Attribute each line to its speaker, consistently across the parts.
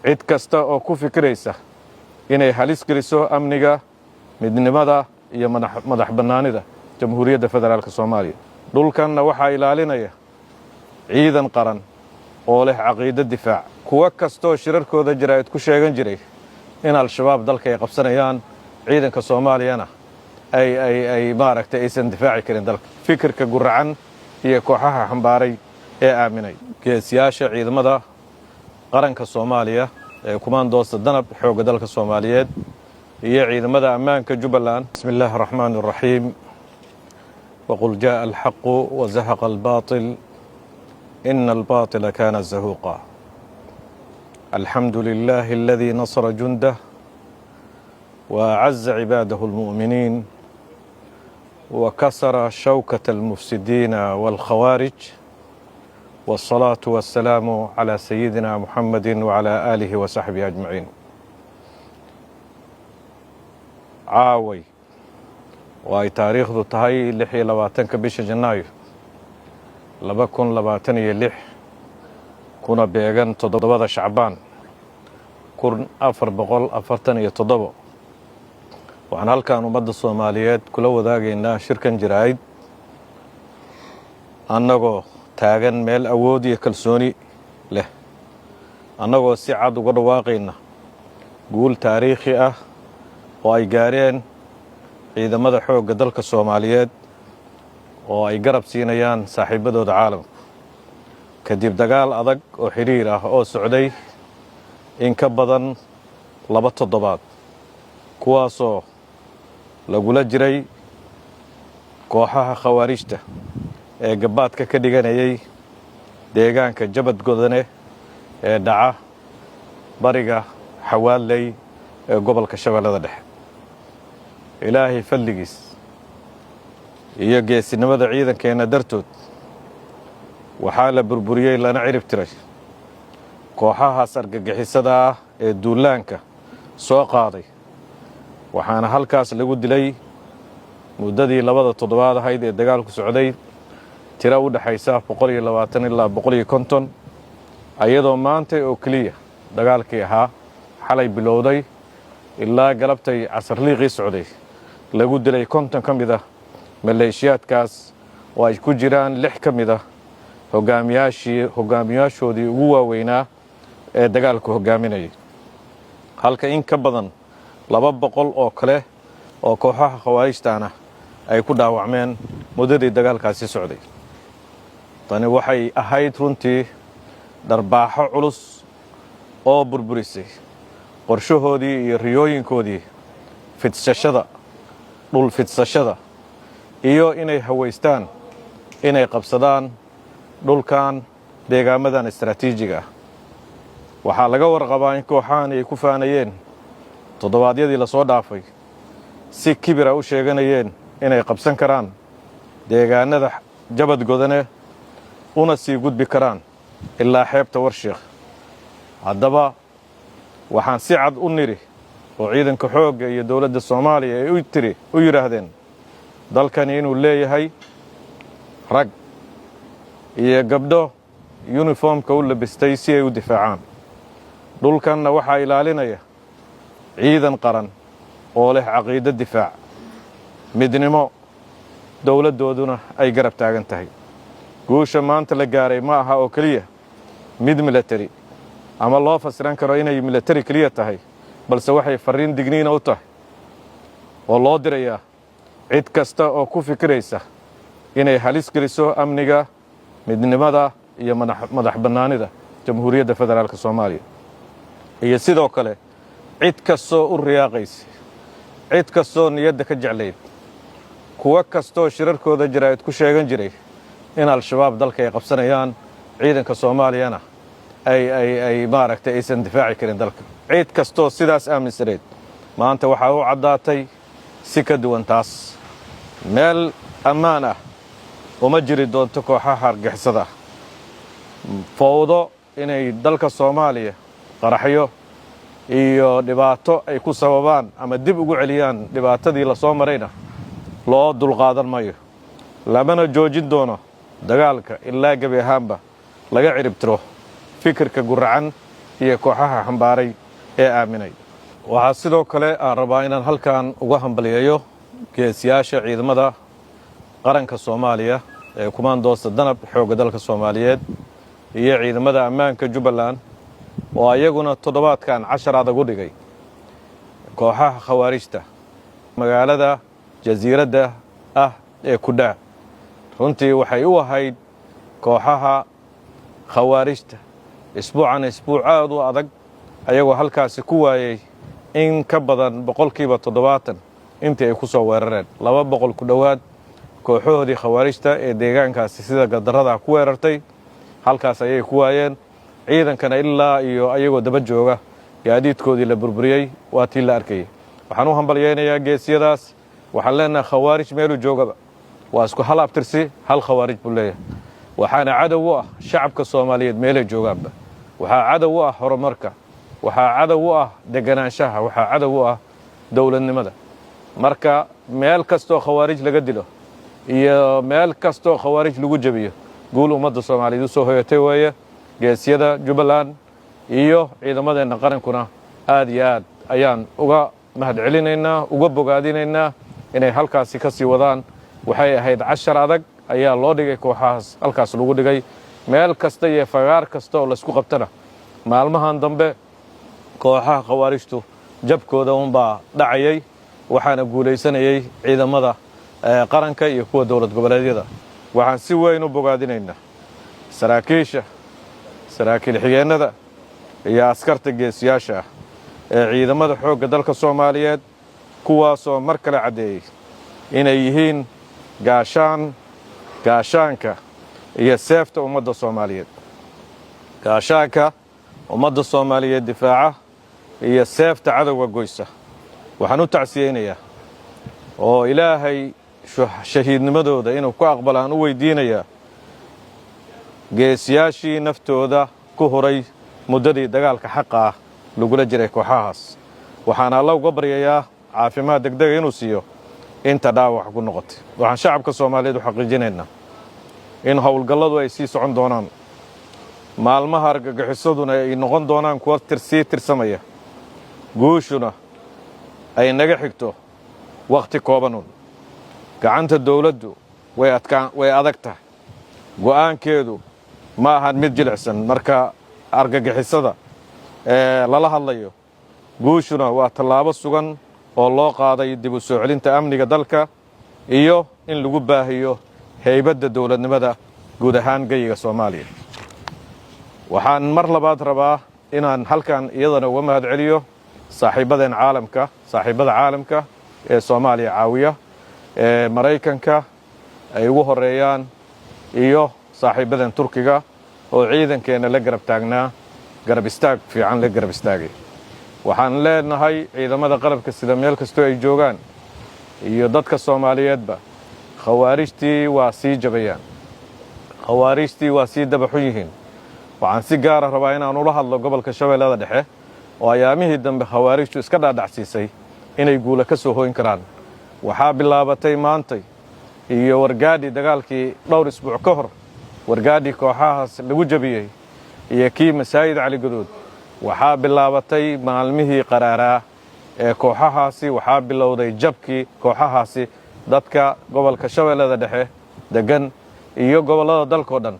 Speaker 1: cid kasta oo ku fikiraysa inay halis geliso amniga, midnimada iyo madax bannaanida Jamhuuriyadda Federaalka Soomaaliya. Dhulkanna waxaa ilaalinaya ciidan qaran oo leh caqiido difaac. Kuwa kastoo shirarkooda jiraa'id ku sheegan jiray in al-shabaab dalka ay qabsanayaan, ciidanka Soomaaliyana ay maaragtay aysan difaaci karin dalka. Fikirka guracan iyo kooxaha xambaaray ee aaminay geesiyaasha ciidamada qaranka Soomaaliya ee kumaandoosta danab xoogga dalka Soomaaliyeed iyo ciidamada ammaanka Jubbaland. Bismillahir Rahmaanir Rahiim. وقل جاء الحق وزهق الباطل إن الباطل كان زهوقا. الحمد لله الذي نصر جنده وأعز عباده المؤمنين وكسر شوكة المفسدين والخوارج، والصلاة والسلام على سيدنا محمد وعلى آله وصحبه أجمعين. عاوي وأي تاريخ ذو تهي لحي لباتنك بيش جنايو 2026 كنا بيغان تضبط شعبان كورن 447 waxaan halkaan ummadda Soomaaliyeed kula wadaagaynaa shirkan jiraa'id annagoo taagan meel awood iyo kalsooni leh, annagoo si cad uga dhawaaqayna guul taariikhi ah oo ay gaareen ciidamada xoogga dalka Soomaaliyeed oo ay garab siinayaan saaxiibadooda caalamka kadib dagaal adag oo xiriir ah oo socday in ka badan 2 toddobaad, kuwaasoo lagula jiray kooxaha khawaarijta ee gabaadka ka dhiganayay deegaanka Jabad Godane ee dhaca bariga Xawaaley ee gobolka Shabeellada Dhexe. Ilaahay fadligiis iyo geesinimada ciidankeena dartood waxaa la burburiyey lana cirib tiray kooxahaas argagixisada ah ee duulaanka soo qaaday, waxaana halkaas lagu dilay muddadii 2 toddobaad ahayd ee dagaalku socday tiro u dhaxaysa 120 ilaa 150, ayadoo maanta oo kaliya dagaalkii ahaa xalay bilowday ilaa galabtay casarliiqii socday lagu dilay 50 ka mid ah maleeshiyaadkaas oo ay ku jiraan 6 ka mid ah hogaamiyaashoodii ugu waaweynaa ee dagaalku hogaaminayay, halka in ka badan 200 oo kale oo kooxaha khawaarijtaana ay ku dhaawacmeen muddadii dagaalkaasi socday. tani waxay ahayd runtii darbaaxo culus oo burburisay qorshahoodii iyo riyooyinkoodii fidsashada, dhul fidsashada iyo inay hawaystaan inay qabsadaan dhulkan deegaamadan istaraatiijiga ah. waxaa laga warqabaa in kooxahan ay ku faanayeen toddobaadyadii la soo dhaafay si kibira u sheeganayeen inay qabsan karaan deegaanada Jabad Godane una sii gudbi karaan ilaa xeebta Warshiiq. haddaba waxaan si cad u niri oo ciidanka xoogga iyo dawladda Soomaaliya ay u yiraahdeen dalkani inuu leeyahay rag iyo gabdho uniformka u labistay si ay u difaacaan. dhulkanna waxaa ilaalinaya ciidan qaran oo leh caqiido difaac, midnimo, dawladdooduna ay garab taagan tahay. guusha maanta la gaaray ma aha oo kaliya mid military ama loo fasiran karo inay military kaliya tahay, balse waxay fariin digniin u tahay oo loo dirayaa cid kasta oo ku fikiraysa inay halis geliso amniga, midnimada iyo madax bannaanida Jamhuuriyadda Federaalka Soomaaliya. iyo sidoo kale cid kastoo u riyaaqaysa, cid kastoo niyadda ka jeclayd, kuwa kastoo shirarkooda jiraa'id ku sheegan jiray in al-shabaab dalka ay qabsanayaan, ciidanka Soomaaliyana ay maaragtay aysan difaaci karin dalka. cid kastoo sidaas aaminsaneed maanta waxaa u caddaatay si ka duwan taas. meel ammaan ah uma jiri doonto kooxaha argixisada, fowdo inay dalka Soomaaliya qaraxyo iyo dhibaato ay ku sababaan ama dib ugu celiyaan dhibaatadii la soo marayna loo dulqaadan maayo, lamana joojin doono dagaalka ilaa gabi ahaanba laga cirib tiro fikirka guracan iyo kooxaha xambaaray ee aaminay. waxaa sidoo kale aan rabaa inaan halkan uga hambaliyeeyo geesiyaasha ciidamada qaranka Soomaaliya ee kumaandoosta danab xoogga dalka Soomaaliyeed iyo ciidamada ammaanka Jubbaland oo ayaguna toddobaadkan 10 adag u dhigay kooxaha khawaarijta magaalada jasiiradda ee Kudhaa. runtii waxay u ahayd kooxaha khawaarijta isbuuc aad u adag ayagoo halkaasi ku waayay in ka badan 70% intii ay ku soo weerareen 200 ku dhowaad kooxoodii khawaarijta ee deegaankaasi sida gadarada ku weerartay halkaas ayay ku waayeen. ciidankana ilaa iyo ayagoo daba jooga gaadiidkoodii la burburiyay waa tii la arkay. waxaan u hambalyeeynaa geesiyadaas. waxaan leenahay khawaarij meelu joogaba waa isku hal abtirsi hal khawaarij buu leeyahay. waxaana cadow u ah shacabka Soomaaliyeed meelay joogaanba. waxaa cadow u ah horumarka, waxaa cadow u ah deganaanshaha, waxaa cadow u ah dawladnimada. marka meel kastoo khawaarij laga dilo iyo meel kastoo khawaarij lagu jabiyo guul ummadda Soomaaliyeed u soo hoyatay weeye. geesiyada Jubbaland iyo ciidamadeena qarankuna aad iyo aad ayaan uga mahadcelinaynaa, uga bogaadinaynaa inay halkaasi ka sii wadaan. waxay ahayd 10 adag ayaa loo dhigay kooxahaas halkaas lagu dhigay. meel kasta iyo fagaar kasta oo la isku qabtana maalmahan dambe kooxaha khawaarijtu jabkooda unbaa dhacayay, waxaana guulaysanayay ciidamada qaranka iyo kuwa dowlad goboleedyada. waxaan si weyn u bogaadinaynaa saraakiil xigeenada iyo askarta geesiyaasha ah ee ciidamada xoogga dalka Soomaaliyeed kuwaasoo mar kale cadeeyay inay yihiin gaashaanka iyo seefta ummadda Soomaaliyeed. gaashaanka ummadda Soomaaliyeed difaaca iyo seefta cadowga goysa. waxaan u tacsiyeynayaa oo ilaahay shahiidnimadooda inuu ku aqbalaan u weydiinayaa geesiyaashii naftooda ku horay muddadii dagaalka xaqa ah lagula jiray kooxahaas. waxaan alla uga baryayaa caafimaad degdeg inuu siiyo inta dhaawac ku noqotay. waxaan shacabka Soomaaliyeed u xaqiijinaynaa in howlgalladu ay sii socon doonaan, maalmaha argagixisaduna ay noqon doonaan kuwa sii tirsamaya, guushuna ay naga xigto waqti koobanun. gacanta dawladdu way adag tahay, go'aankeedu ma ahan mid jilicsan. marka argagixisada lala hadlayo guushuna waa tallaabo sugan oo loo qaaday dib u soo celinta amniga dalka iyo in lagu baahiyo haybadda dawladnimada guud ahaan geyiga Soomaaliya. waxaan mar labaad rabaa inaan halkan iyadana uga mahadceliyo saaxiibada caalamka ee Soomaaliya caawiya ee Mareykanka ay ugu horeeyaan iyo saaxiibadan Turkiga oo ciidankeena la garab taagnaa garab istaag fiican la garab istaagay. waxaan leenahay ciidamada qalabka sida meel kastoo ay joogaan iyo dadka Soomaaliyeedba khawaarijtii waa sii jabayaan, khawaarijtii waa sii dabaxun yihiin. waxaan si gaar ah rabaa inaan ula hadlo gobolka Shabeellada Dhexe oo ayaamihii dambe khawaarijtu iska dhaadhacsiisay inay guula ka soo hooyin karaan. waxaa bilaabatay maantay iyo wargaadhi dagaalkii dhowr isbuuc ka hor wargaadhi kooxahaas lagu jabiyey iyo kii Masaajid Cali Gaduud. waxaa bilaabatay maalmihii qaraaraa ee kooxahaasi. waxaa bilowday jabkii kooxahaasi. dadka gobolka Shabeellada Dhexe degan iyo gobollada dalkoo dhan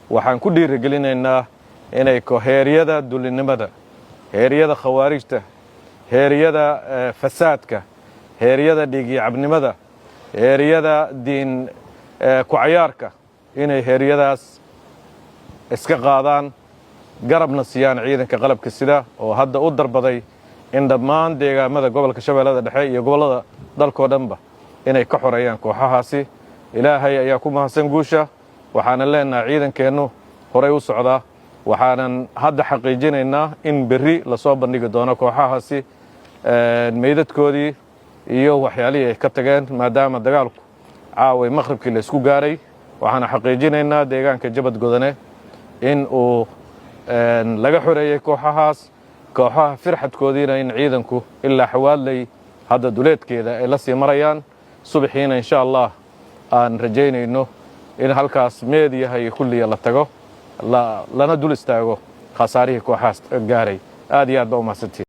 Speaker 1: waxaan ku dhiirigelinaynaa inay heeryada dulinimada, heeryada khawaarijta, heeryada fasaadka, heeryada dhiigyacabnimada, heeryada diin ku cayaarka inay heeryadaas iska qaadaan, garabna siiyaan ciidanka qalabka sida oo hadda u darbaday in dhammaan deegaamada gobolka Shabeellada Dhexe iyo gobollada dalkoo dhanba inay ka xoreeyaan kooxahaasi. ilaahay ayaa ku mahadsan guusha. waxaanan leenahay ciidankeennu horay u socdaa. waxaanan hadda xaqiijinaynaa in berri la soo bandhigi doono kooxahaasi meydadkoodii iyo waxyaalihii ay ka tageen maadaama dagaalku caaway maqribkii la isku gaaray. waxaan xaqiijinaynaa deegaanka Jabad Godane in uu laga xoreeyay kooxahaas, kooxaha firxadkoodiina in ciidanku ilaa Xawaadley hadda duleedkeeda ay la sii marayaan. subaxiina insha Allah aan rajaynayno in halkaas meediyaha iyo kulliya la tago lana dul istaago khasaarihii kooxaas gaaray aad iyo aad baa u mahadsantihiin